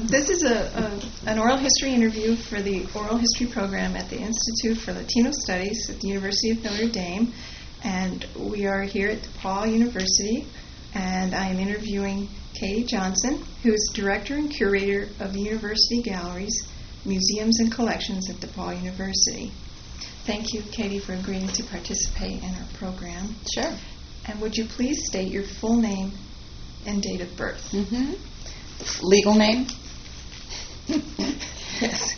This is an oral history interview for the oral history program at the Institute for Latino Studies at the University of Notre Dame. And we are here at DePaul University, and I am interviewing Kaytie Johnson, who is Director and Curator of the University Galleries, Museums, and Collections at DePaul University. Thank you, Kaytie, for agreeing to participate in our program. Sure. And would you please state your full name and date of birth? Mm-hmm. Legal name? Yes.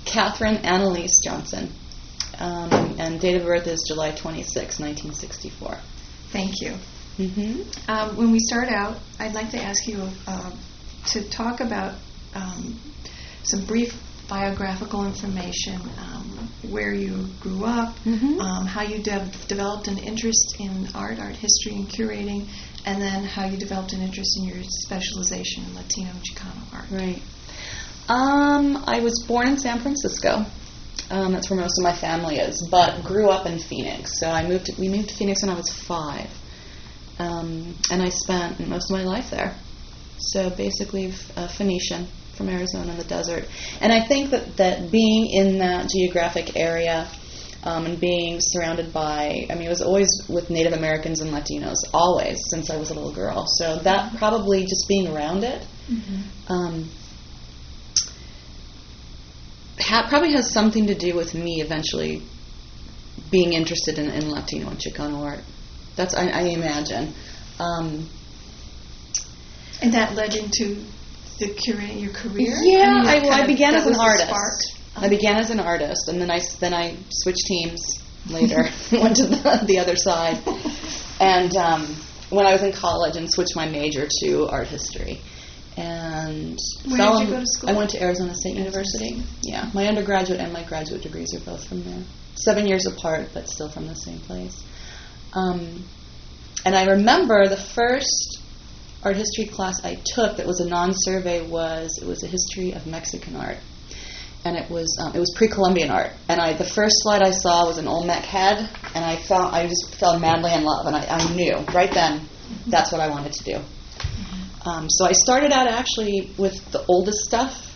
Catherine Annalise Johnson. And date of birth is July 26, 1964. Thank you. Mm-hmm. When we start out, I'd like to ask you to talk about some brief biographical information, where you grew up, how you developed an interest in art history, and curating, and then how you developed an interest in your specialization in Latino and Chicano art. Right. I was born in San Francisco. That's where most of my family is, but grew up in Phoenix. So we moved to Phoenix when I was 5, and I spent most of my life there. So basically Phoenician from Arizona in the desert. And I think that being in that geographic area and being surrounded by, it was always with Native Americans and Latinos, always, since I was a little girl. So that probably just being around it probably has something to do with me eventually being interested in Latino and Chicano art. That's, I imagine. And that led into curating your career? Yeah, I began as an artist. I began as an artist, and then I switched teams later, went to the other side, and when I was in college, and switched my major to art history. And where did you go to school? I went to Arizona State University. Yeah, my undergraduate and my graduate degrees are both from there. 7 years apart, but still from the same place. And I remember the first art history class I took that was a non-survey was a history of Mexican art, and it was pre-Columbian art. And the first slide I saw was an Olmec head, and I just fell madly in love, and I knew right then that's what I wanted to do. So I started out actually with the oldest stuff,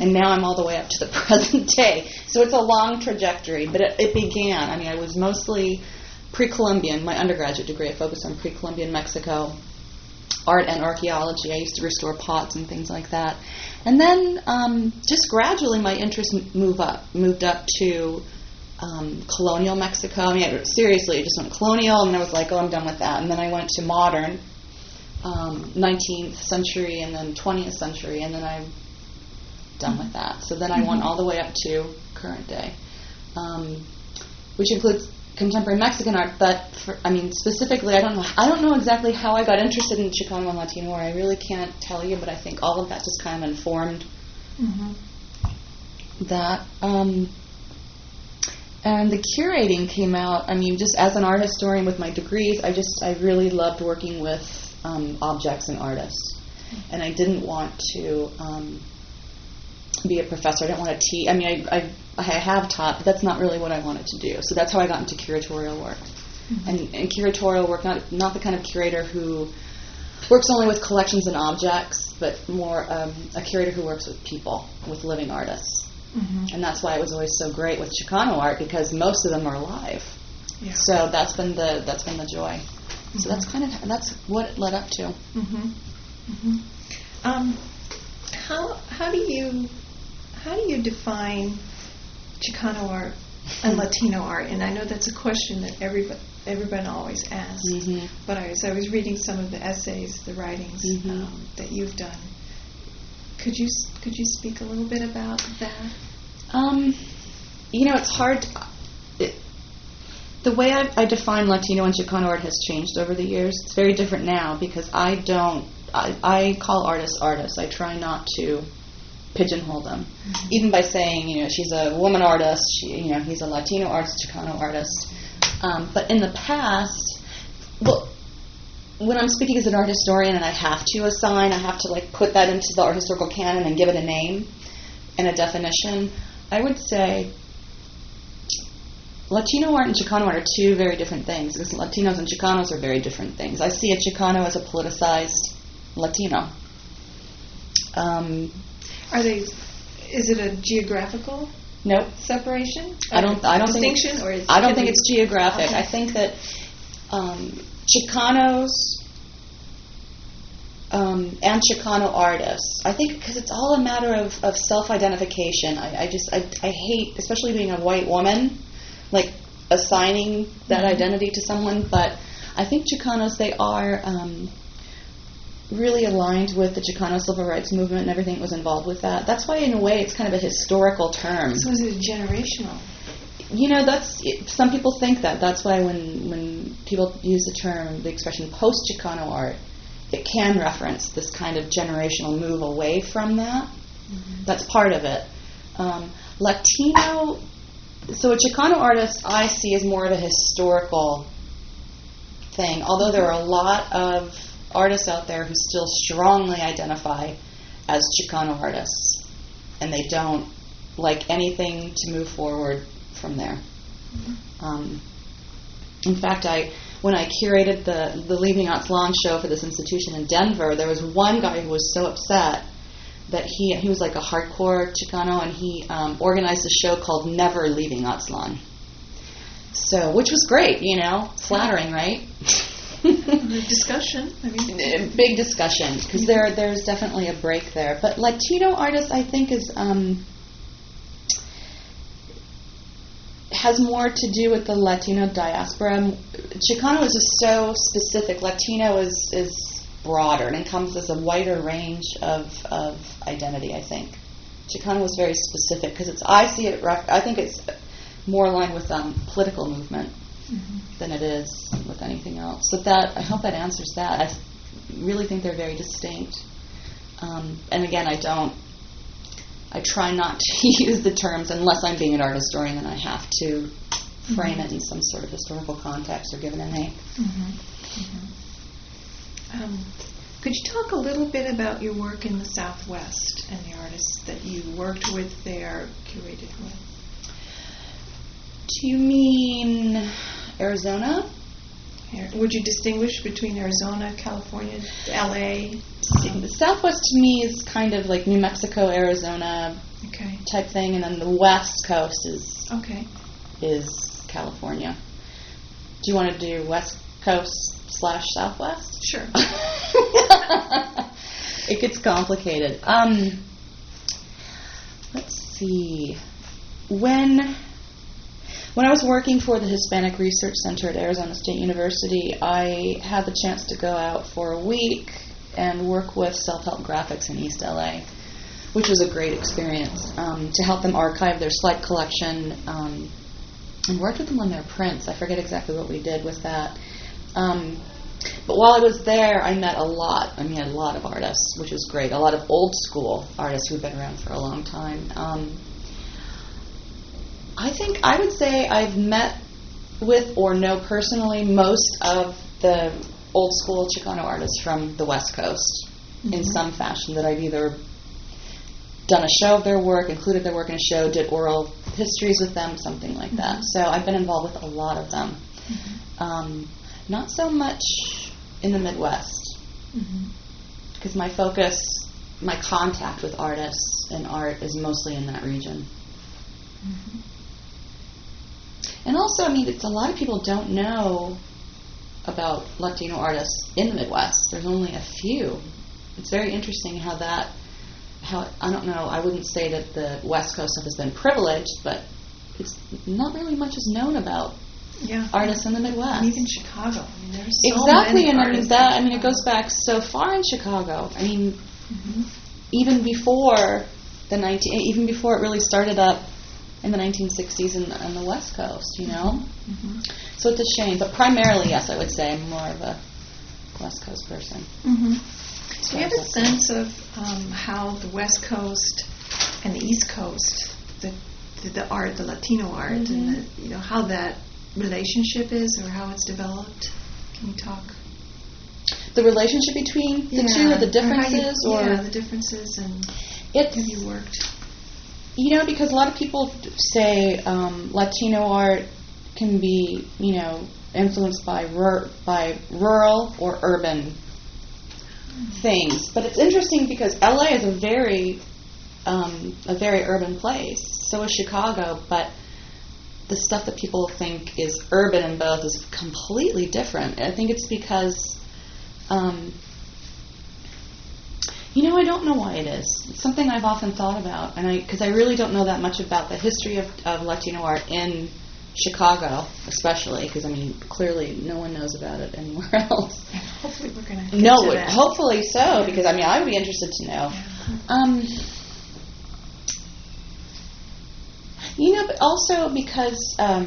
and now I'm all the way up to the present day. So it's a long trajectory, but it began. I was mostly pre-Columbian. My undergraduate degree, I focused on pre-Columbian Mexico art and archaeology. I used to restore pots and things like that. And then just gradually my interest moved up to colonial Mexico. Seriously, I just went colonial, and I was like, oh, I'm done with that. And then I went to modern, 19th century, and then 20th century, and then I'm done with that. So then I went all the way up to current day, which includes contemporary Mexican art, but specifically, I don't know exactly how I got interested in Chicano and Latino art. I really can't tell you, but I think all of that just kind of informed that. And the curating came out, just as an art historian with my degrees, I really loved working with objects and artists. And I didn't want to be a professor. I didn't want to teach. I have taught, but that's not really what I wanted to do. So that's how I got into curatorial work. And curatorial work, not the kind of curator who works only with collections and objects, but more a curator who works with people, with living artists. And that's why it was always so great with Chicano art, because most of them are alive. Yeah. So that's been the joy. So that's what it led up to. How do you define Chicano art and Latino art? And I know that's a question that everyone always asks. But as I was reading some of the essays, the writings that you've done, could you speak a little bit about that? It's hard. The way I define Latino and Chicano art has changed over the years. It's very different now because I call artists artists. I try not to pigeonhole them, even by saying, she's a woman artist, he's a Latino artist, Chicano artist. But in the past, when I'm speaking as an art historian and I have to put that into the art historical canon and give it a name and a definition, I would say Latino art and Chicano art are two very different things, because Latinos and Chicanos are very different things. I see a Chicano as a politicized Latino. Is it a geographical Nope. separation? I don't distinction, think or is I don't think it's geographic. Okay. I think that Chicanos and Chicano artists, I think, because it's all a matter of self-identification. I hate, especially being a white woman, like assigning that identity to someone. But I think Chicanos, they are really aligned with the Chicano civil rights movement and everything that was involved with that. That's why, in a way, it's kind of a historical term. So is it generational? Some people think that. That's why when people use the expression post-Chicano art, it can reference this kind of generational move away from that. Mm-hmm. That's part of it. Latino, so a Chicano artist I see as more of a historical thing, although there are a lot of artists out there who still strongly identify as Chicano artists, and they don't like anything to move forward from there. Mm-hmm. In fact, when I curated the Leaving Aztlan show for this institution in Denver, there was one guy who was so upset that he was like a hardcore Chicano, and he organized a show called Never Leaving Aztlan. So, which was great, flattering, right? Discussion. Big discussion, because there's definitely a break there. But Latino artists, I think, has more to do with the Latino diaspora. Chicano is just so specific. Latino is broader and encompasses a wider range of identity, I think. Chicano is very specific because I think it's more aligned with political movement than it is with anything else. But I hope that answers that. I really think they're very distinct. And again, I try not to use the terms unless I'm being an art historian, and I have to frame it in some sort of historical context or give it a name. Could you talk a little bit about your work in the Southwest and the artists that you worked with there, curated with? Do you mean Arizona? Would you distinguish between Arizona, California, L.A.? The Southwest to me is kind of like New Mexico, Arizona type thing, and then the West Coast is California. Do you want to do West Coast / Southwest? Sure. It gets complicated. Let's see. When I was working for the Hispanic Research Center at Arizona State University, I had the chance to go out for a week and work with Self-Help Graphics in East LA, which was a great experience, to help them archive their slide collection, and worked with them on their prints. I forget exactly what we did with that. But while I was there, I met a lot of artists, which was great, a lot of old school artists who've been around for a long time. I would say I've met with or know personally most of the old school Chicano artists from the West Coast in some fashion, that I've either done a show of their work, included their work in a show, did oral histories with them, something like that. So I've been involved with a lot of them. Not so much in the Midwest, because my focus, my contact with artists and art is mostly in that region. And also, it's a lot of people don't know about Latino artists in the Midwest. There's only a few. It's very interesting how I don't know, I wouldn't say that the West Coast stuff has been privileged, but it's not really much is known about artists in the Midwest. And even Chicago. There's so exactly, many and artists it goes back so far in Chicago. Even before even before it really started up in the 1960s on the West Coast, So it's a shame, but primarily, yes, I would say I'm more of a West Coast person. Do you have a sense of how the West Coast and the East Coast, the art, the Latino art, and how that relationship is, or how it's developed? Can you talk? The relationship between the two, or the differences, the differences, and have you worked? Because a lot of people say Latino art can be, influenced by rural or urban things. But it's interesting because LA is a very urban place. So is Chicago, but the stuff that people think is urban in both is completely different. And I think it's because, I don't know why it is. It's something I've often thought about, and because I really don't know that much about the history of Latino art in Chicago, especially, because, clearly no one knows about it anywhere else. Hopefully we're going to get to that. Hopefully so, because, I would be interested to know. But also because, all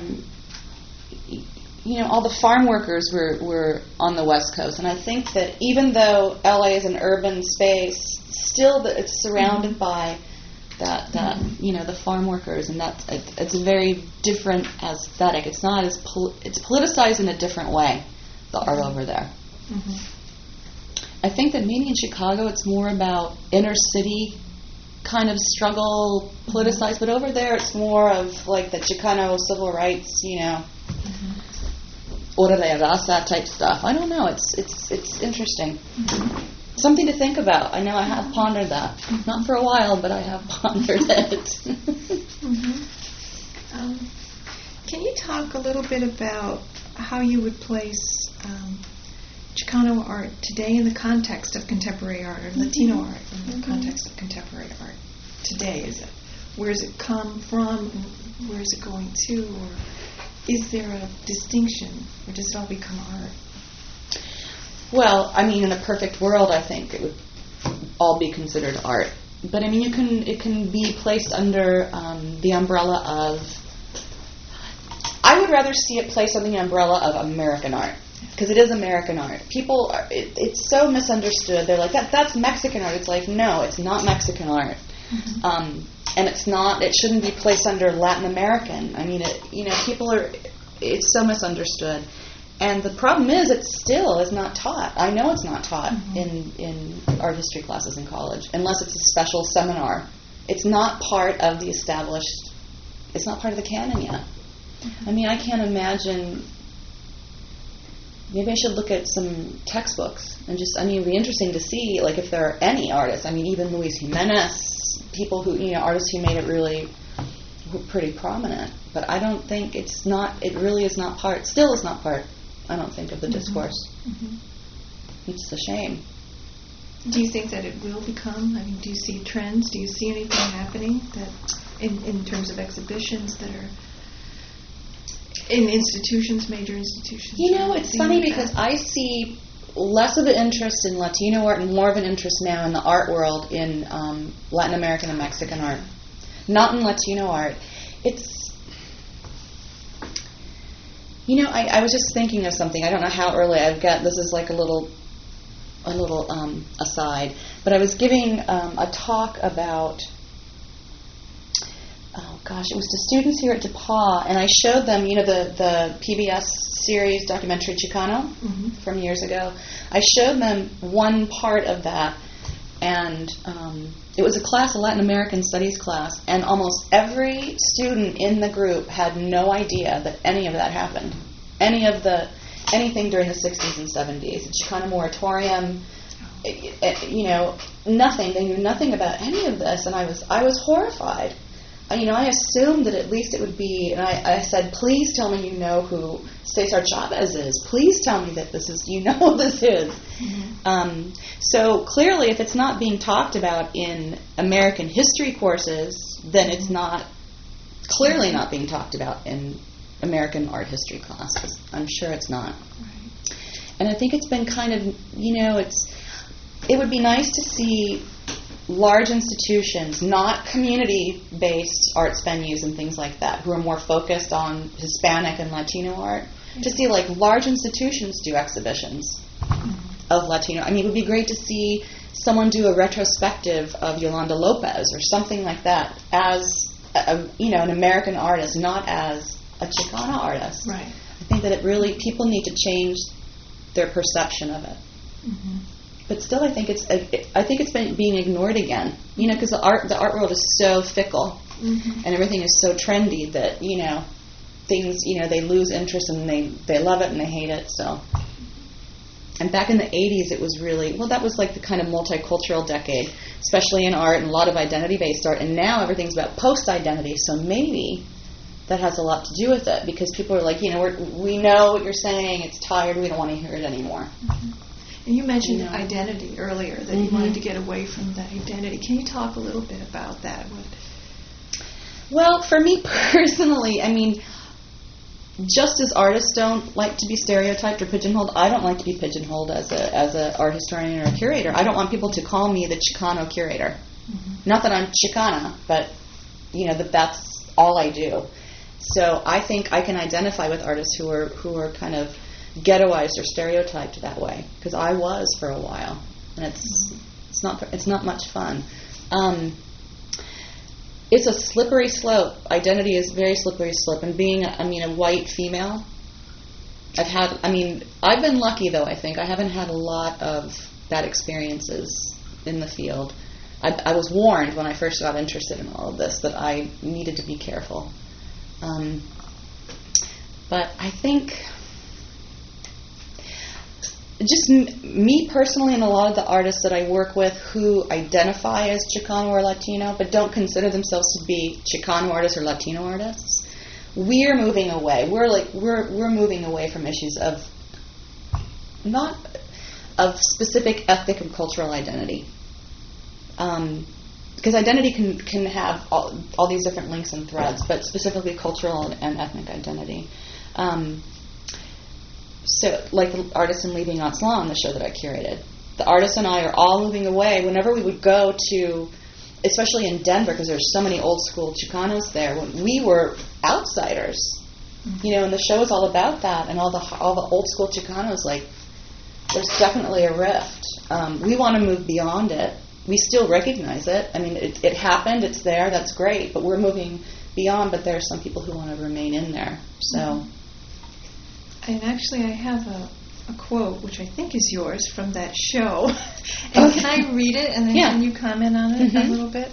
the farm workers were on the West Coast, and I think that even though LA is an urban space, still it's surrounded by that the farm workers, and it's a very different aesthetic. It's not as it's politicized in a different way, the art over there. Mm-hmm. I think that maybe in Chicago it's more about inner city kind of struggle, politicized, but over there it's more of like the Chicano civil rights, Ora de raza type stuff. I don't know. It's interesting. Mm-hmm. Something to think about. I know I have pondered that. Not for a while, but I have pondered it. Can you talk a little bit about how you would place Chicano art today in the context of contemporary art, or Latino art in the context of contemporary art today? Where does it come from? And where is it going to? Or is there a distinction, or does it all become art? Well, in a perfect world, I think it would all be considered art. But it can be placed under the umbrella of. I would rather see it placed under the umbrella of American art, because it is American art. People, it's so misunderstood. They're like, that's Mexican art. It's like, no, it's not Mexican art. Mm-hmm. And it's not. It shouldn't be placed under Latin American. People are. It's so misunderstood, and the problem is, it still is not taught. I know it's not taught in art history classes in college, unless it's a special seminar. It's not part of the established. It's not part of the canon yet. Mm-hmm. I can't imagine. Maybe I should look at some textbooks and just. It'd be interesting to see, like, if there are any artists. Even Luis Jimenez. People who, artists who made it really pretty prominent. But I don't think it really is not part, still is not part, I don't think, of the discourse. Mm-hmm. It's a shame. Do you think that it will become? Do you see trends? Do you see anything happening that in terms of exhibitions that are in institutions, major institutions? It's funny because I see less of an interest in Latino art and more of an interest now in the art world in Latin American and Mexican art. Not in Latino art. It's, I was just thinking of something. I don't know how early I've got, this is like a little aside, but I was giving a talk about, it was to students here at DePauw, and I showed them, the PBS series documentary Chicano from years ago. I showed them one part of that, and it was a Latin American studies class, and almost every student in the group had no idea that any of that happened. Anything during the 60s and 70s, the Chicano moratorium, nothing. They knew nothing about any of this, and I was horrified. I assumed that at least it would be, and I said, please tell me you know who Cesar Chavez is. Please tell me that this is, who this is. Mm-hmm. So clearly, if it's not being talked about in American history courses, then it's clearly not being talked about in American art history classes. I'm sure it's not. Right. And I think it's been kind of, it would be nice to see large institutions, not community-based arts venues and things like that, who are more focused on Hispanic and Latino art, to see like large institutions do exhibitions of Latino. It would be great to see someone do a retrospective of Yolanda Lopez or something like that as an American artist, not as a Chicana artist. Right. I think that people need to change their perception of it. Mm-hmm. But still, I think it's been being ignored again. Because the art world is so fickle, and everything is so trendy that things they lose interest and they love it and they hate it. So And back in the 80s, it was really, well, that was like the kind of multicultural decade, especially in art and a lot of identity-based art. And now everything's about post-identity, so maybe that has a lot to do with it, because people are like, we know what you're saying, it's tired, we don't want to hear it anymore. Mm-hmm. And you mentioned identity earlier, that you wanted to get away from the identity. Can you talk a little bit about that? Well, for me personally, I mean, just as artists don't like to be stereotyped or pigeonholed, I don't like to be pigeonholed as a art historian or a curator. I don't want people to call me the Chicano curator. Mm-hmm. Not that I'm Chicana, but that's all I do. So I think I can identify with artists who are kind of ghettoized or stereotyped that way, because I was for a while, and it's not much fun. It's a slippery slope. Identity is a very slippery slope. And being, a white female, I've been lucky, though, I think. I haven't had a lot of bad experiences in the field. I was warned when I first got interested in all of this that I needed to be careful. But I think just me personally, and a lot of the artists that I work with who identify as Chicano or Latino but don't consider themselves to be Chicano artists or Latino artists, we're moving away. We're moving away from issues of not of specific ethnic and cultural identity, because identity can have all these different links and threads, but specifically cultural and ethnic identity. So, like the artists in Leaving Aztlan, the show that I curated, the artists and I are all moving away. Whenever we would go to, especially in Denver, because there's so many old school Chicanos there, when we were outsiders, and the show is all about that, and all the old school Chicanos, like, there's definitely a rift. We want to move beyond it. We still recognize it. I mean, it happened. It's there. That's great. But we're moving beyond. But there are some people who want to remain in there. So. And actually, I have a quote, which I think is yours, from that show. And can I read it, and then can you comment on it a little bit?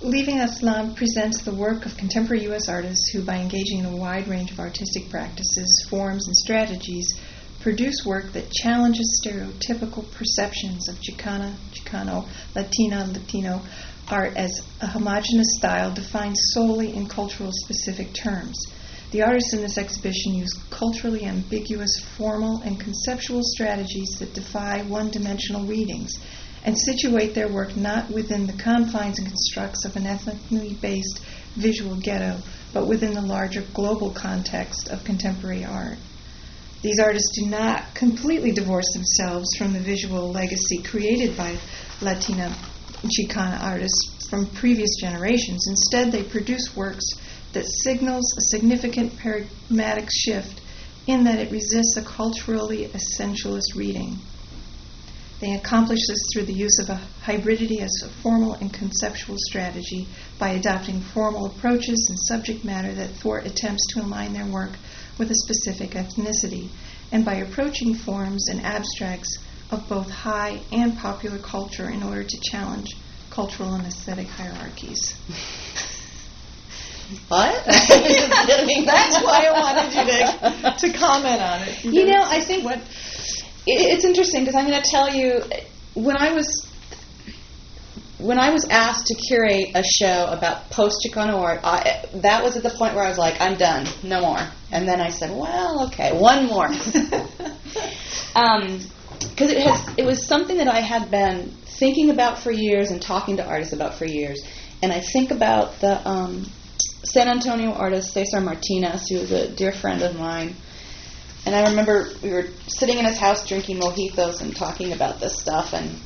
Leaving Aztlan presents the work of contemporary U.S. artists who, by engaging in a wide range of artistic practices, forms, and strategies, produce work that challenges stereotypical perceptions of Chicana, Chicano, Latina, Latino art as a homogeneous style defined solely in cultural specific terms. The artists in this exhibition use culturally ambiguous formal and conceptual strategies that defy one-dimensional readings and situate their work not within the confines and constructs of an ethnically based visual ghetto, but within the larger global context of contemporary art. These artists do not completely divorce themselves from the visual legacy created by Latina and Chicana artists from previous generations. Instead, they produce works that signals a significant paradigmatic shift in that it resists a culturally essentialist reading. They accomplish this through the use of a hybridity as a formal and conceptual strategy by adopting formal approaches and subject matter that thwart attempts to align their work with a specific ethnicity, and by approaching forms and abstracts of both high and popular culture in order to challenge cultural and aesthetic hierarchies. What? That's why I wanted you to comment on it. I think it's interesting, because I'm going to tell you, when I was asked to curate a show about post-Chicano art, that was at the point where I was like, I'm done, no more. And then I said, well, okay, one more. Because it was something that I had been thinking about for years and talking to artists about for years. And I think about the San Antonio artist Cesar Martinez, who was a dear friend of mine. And I remember we were sitting in his house drinking mojitos and talking about this stuff. And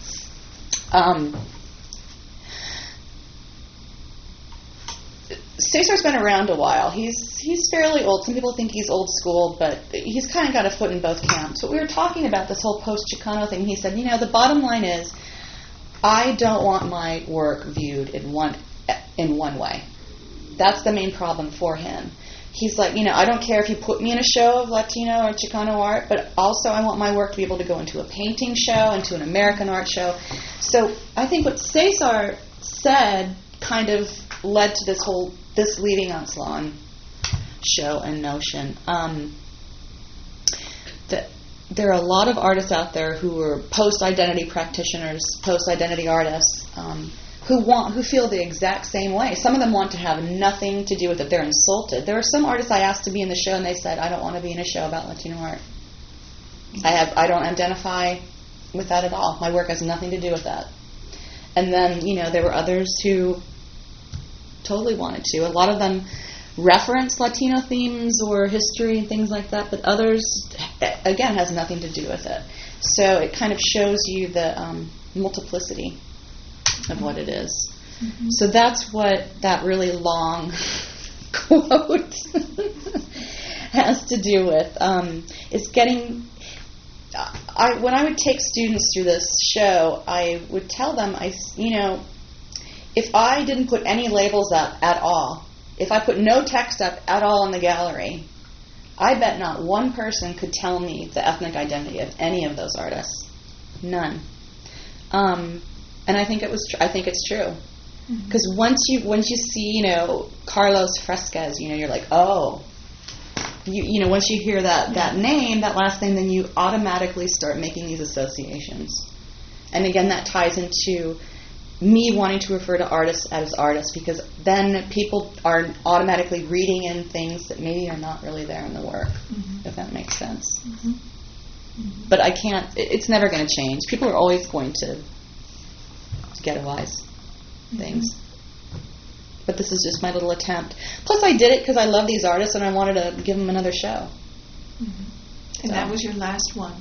Cesar's been around a while. He's fairly old. Some people think he's old school, but he's kind of got a foot in both camps. But we were talking about this whole post-Chicano thing. He said, the bottom line is, I don't want my work viewed in one way. That's the main problem for him. He's like, I don't care if you put me in a show of Latino or Chicano art, but also I want my work to be able to go into a painting show, into an American art show. So I think what Cesar said kind of led to this Leaving Aztlan show and notion. there are a lot of artists out there who are post-identity practitioners, post-identity artists, who feel the exact same way. Some of them want to have nothing to do with it. They're insulted. There are some artists I asked to be in the show, and they said, I don't want to be in a show about Latino art. I don't identify with that at all. My work has nothing to do with that. And then, there were others who totally wanted to. A lot of them reference Latino themes or history and things like that, but others, again, has nothing to do with it. So it kind of shows you the multiplicity of what it is. Mm-hmm. So that's what that really long quote has to do with. It's getting... when I would take students through this show, I would tell them, if I didn't put any labels up at all, if I put no text up at all in the gallery, I bet not one person could tell me the ethnic identity of any of those artists. None. And I think I think it's true. Because once you see, Carlos Fresquez, you're like, oh. Once you hear that name, that last name, then you automatically start making these associations. And again, that ties into me wanting to refer to artists as artists, because then people are automatically reading in things that maybe are not really there in the work, if that makes sense. But I can't, it's never going to change. People are always going to ghettoize things. But this is just my little attempt. Plus, I did it because I love these artists and I wanted to give them another show. And that was your last one.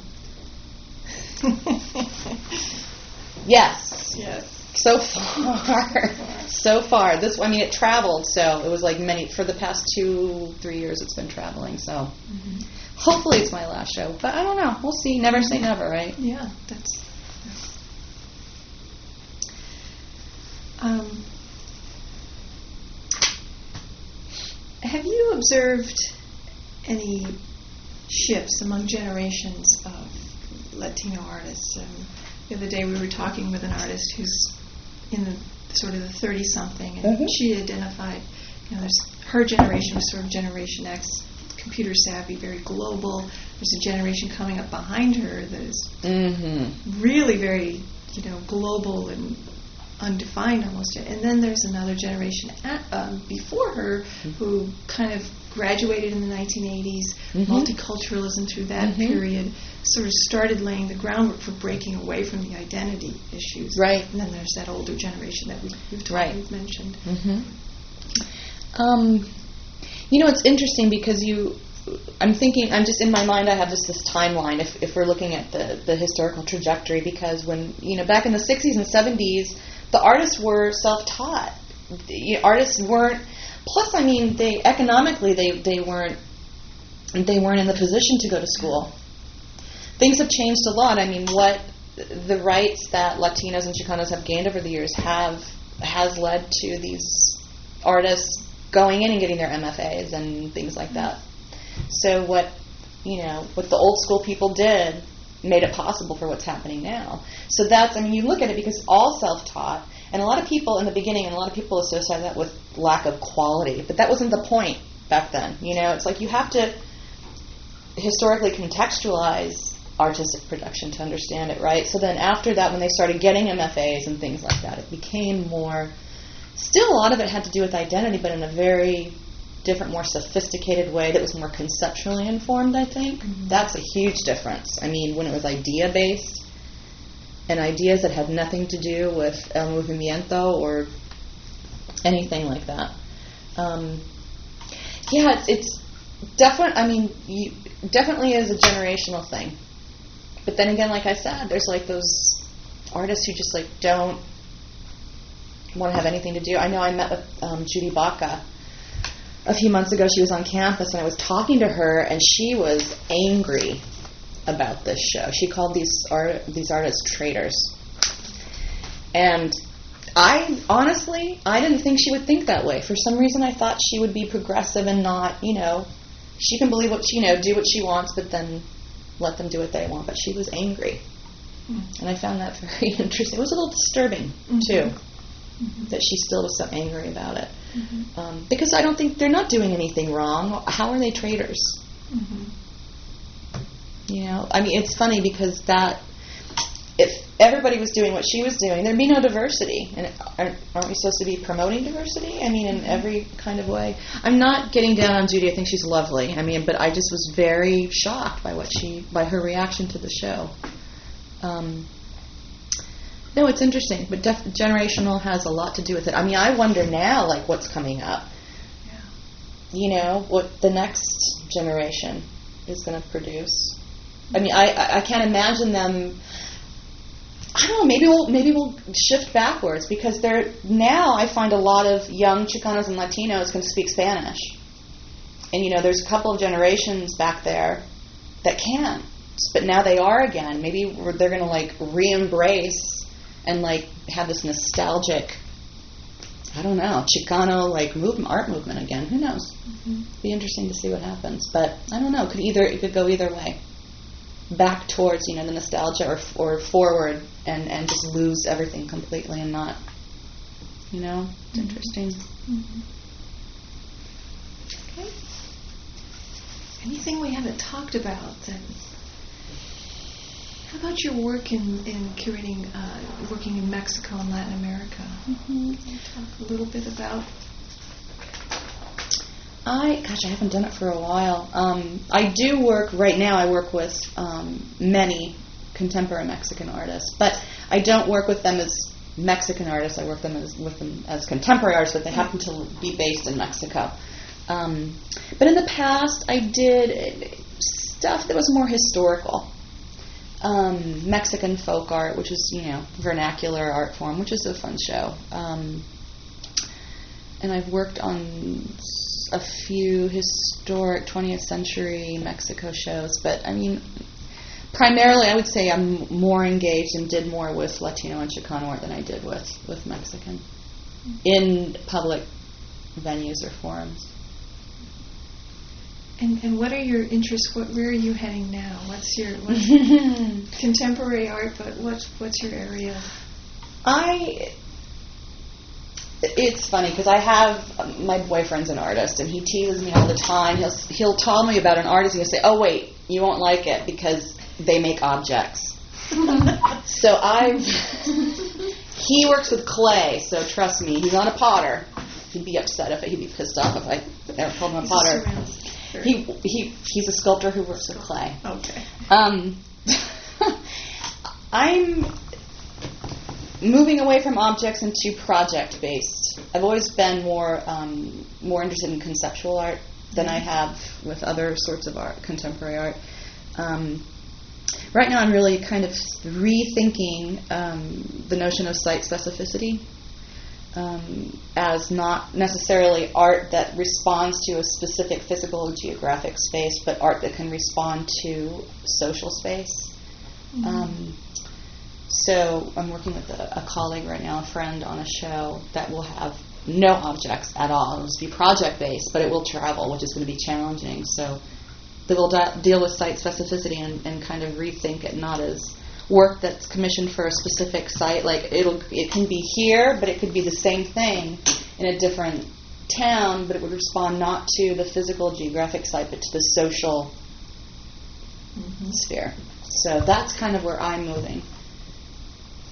Yes. Yes. So far. It traveled, so it was like for the past 2-3 years it's been traveling, so hopefully it's my last show. But I don't know. We'll see. Never say never, right? Yeah, that's have you observed any shifts among generations of Latino artists? The other day we were talking with an artist who's in the sort of the 30-something, and she identified, her generation was sort of Generation X, computer savvy, very global. There's a generation coming up behind her that is really very, global and undefined almost. And then there's another generation before her who kind of graduated in the 1980s, multiculturalism through that period sort of started laying the groundwork for breaking away from the identity issues. Right. And then there's that older generation that we've mentioned. It's interesting because I'm just in my mind, I have just this timeline if we're looking at the historical trajectory, because when, back in the 60s and 70s, the artists were self-taught. The artists weren't, plus, they economically, they weren't in the position to go to school. Things have changed a lot. What the rights that Latinos and Chicanos have gained over the years has led to these artists going in and getting their MFAs and things like that. So what the old school people did made it possible for what's happening now. So that's, you look at it because it's all self-taught, and a lot of people in the beginning, and a lot of people associate that with lack of quality, but that wasn't the point back then. It's like you have to historically contextualize artistic production to understand it, right? So then after that, when they started getting MFAs and things like that, it became more, still a lot of it had to do with identity, but in a very different, more sophisticated way that was more conceptually informed, I think. That's a huge difference. When it was idea-based and ideas that had nothing to do with el movimiento or anything like that. It's definitely, definitely is a generational thing. But then again, like I said, there's like those artists who just don't want to have anything to do. I know I met with Judy Baca a few months ago. She was on campus, and I was talking to her, and she was angry about this show. She called these artists traitors. And I didn't think she would think that way. For some reason, I thought she would be progressive and not, she can believe what do what she wants, but then let them do what they want. But she was angry. And I found that very interesting. It was a little disturbing, too, that she still was so angry about it. Because I don't think they're not doing anything wrong. How are they traitors? I mean, it's funny because if everybody was doing what she was doing, there'd be no diversity. And aren't we supposed to be promoting diversity? I mean, in every kind of way. I'm not getting down on Judy. I think she's lovely. I mean, but I just was very shocked by her reaction to the show. No, it's interesting, but generational has a lot to do with it. I mean, I wonder now, like, what's coming up. Yeah. What the next generation is going to produce. I mean, I can't imagine them. I don't know. Maybe we'll shift backwards because now I find a lot of young Chicanos and Latinos can speak Spanish, and there's a couple of generations back there that can't, but now they are again. Maybe they're going to like re-embrace and like have this nostalgic, I don't know, Chicano like art movement again. Who knows? Mm-hmm. Be interesting to see what happens, but I don't know. It could go either way. Back towards the nostalgia, or forward and just lose everything completely and not, it's interesting. Mm-hmm. Okay. Anything we haven't talked about then? How about your work in curating, working in Mexico and Latin America? Mm-hmm. Can you talk a little bit about? I haven't done it for a while. I do work right now. I work with many contemporary Mexican artists, but I don't work with them as Mexican artists. I work with them as contemporary artists, but they happen to be based in Mexico. But in the past, I did stuff that was more historical. Mexican folk art, which is, vernacular art form, which is a fun show. And I've worked on a few historic 20th century Mexico shows, but I mean, primarily I would say I'm more engaged and did more with Latino and Chicano art than I did with Mexican in public venues or forums. And what are your interests? Where are you heading now? What's contemporary art? But what's your area? It's funny because I have my boyfriend's an artist and he teases me all the time. He'll tell me about an artist and he'll say, "Oh wait, you won't like it because they make objects." So he works with clay. So trust me, he's not a potter. He'd be upset he'd be pissed off if I ever called him a potter. Sure. He's a sculptor who works with clay. Okay. I'm moving away from objects into project-based. I've always been more interested in conceptual art than I have with other sorts of art, contemporary art. Right now I'm really kind of rethinking the notion of site specificity as not necessarily art that responds to a specific physical or geographic space, but art that can respond to social space. Mm-hmm. So I'm working with a colleague right now, a friend, on a show that will have no objects at all. It'll just be project-based, but it will travel, which is going to be challenging. So they will deal with site specificity and kind of rethink it, not as work that's commissioned for a specific site. Like it can be here, but it could be the same thing in a different town, but it would respond not to the physical geographic site, but to the social sphere. So that's kind of where I'm moving.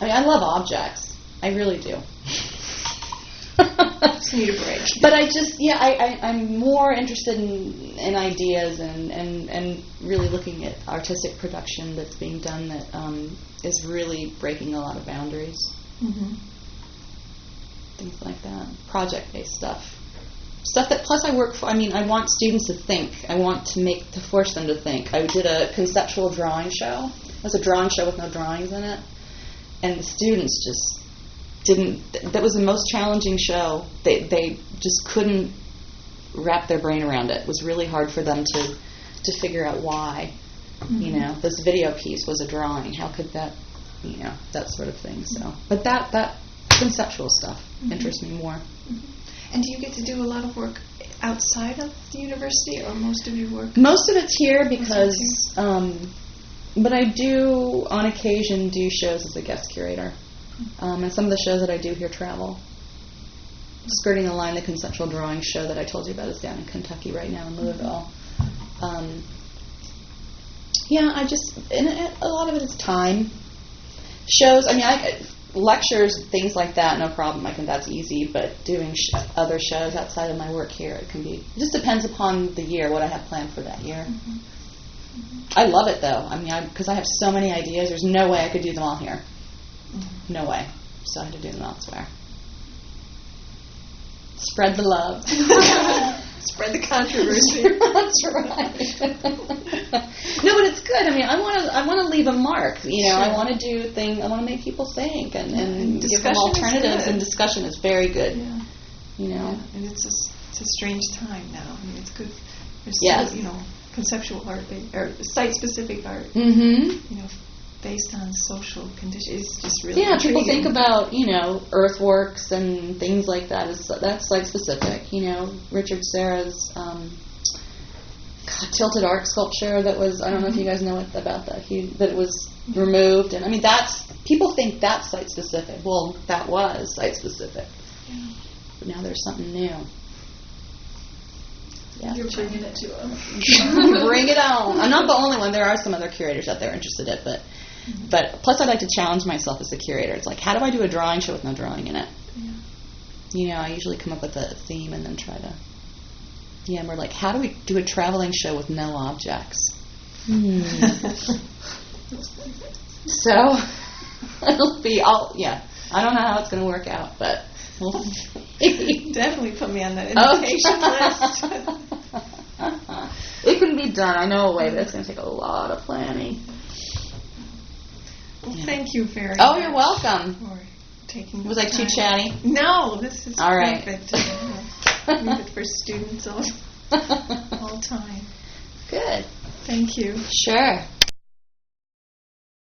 I mean, I love objects. I really do. Just need a break. But I'm more interested in ideas and really looking at artistic production that's being done that is really breaking a lot of boundaries. Mm-hmm. Things like that. Project-based stuff. Stuff that, plus I want students to think. I want to force them to think. I did a conceptual drawing show. It was a drawing show with no drawings in it. And the students just didn't. That was the most challenging show. They just couldn't wrap their brain around it. It was really hard for them to figure out why. Mm-hmm. This video piece was a drawing. How could that? That sort of thing. So, but that conceptual stuff interests me more. Mm-hmm. And do you get to do a lot of work outside of the university, or most of your work? Most of it's here because. But I do, on occasion, do shows as a guest curator. And some of the shows that I do here travel. Skirting the Line, the conceptual drawing show that I told you about, is down in Kentucky right now in Louisville. Yeah, and a lot of it is time. Shows, lectures, things like that, no problem. I think that's easy. But doing other shows outside of my work here, it just depends upon the year, what I have planned for that year. Mm-hmm. Mm-hmm. I love it though. Because I have so many ideas. There's no way I could do them all here. Mm-hmm. No way. So I had to do them elsewhere. Spread the love. Spread the controversy. That's right. No, but it's good. I want to leave a mark. Sure. I want to do things. I want to make people think and give them discussion alternatives. And discussion is very good. Yeah. Yeah. And it's a strange time now. It's good. There's Yes. Conceptual art or site-specific art. Mm-hmm. Based on social conditions. It's just really people intriguing. think about, earthworks and things like that. That's site-specific. Richard Serra's tilted arc sculpture that was, I don't know if you guys know about that, but it was removed. And, people think that's site-specific. Well, that was site-specific. Yeah. But now there's something new. Yeah. You're bringing it to us. Bring it on. I'm not the only one. There are some other curators out there interested in it, but plus I'd like to challenge myself as a curator. It's like, how do I do a drawing show with no drawing in it? Yeah. I usually come up with a theme and then try to. Yeah, and we're like, how do we do a traveling show with no objects? So it'll be all. Yeah, I don't know how it's going to work out, but. We'll see. Definitely put me on the invitation list. It can be done. I know a way, but it's going to take a lot of planning. Well, thank you very much. Oh, you're welcome. For taking Was I too chatty? No, this is all right. perfect. Leave it for students all time. Good. Thank you. Sure.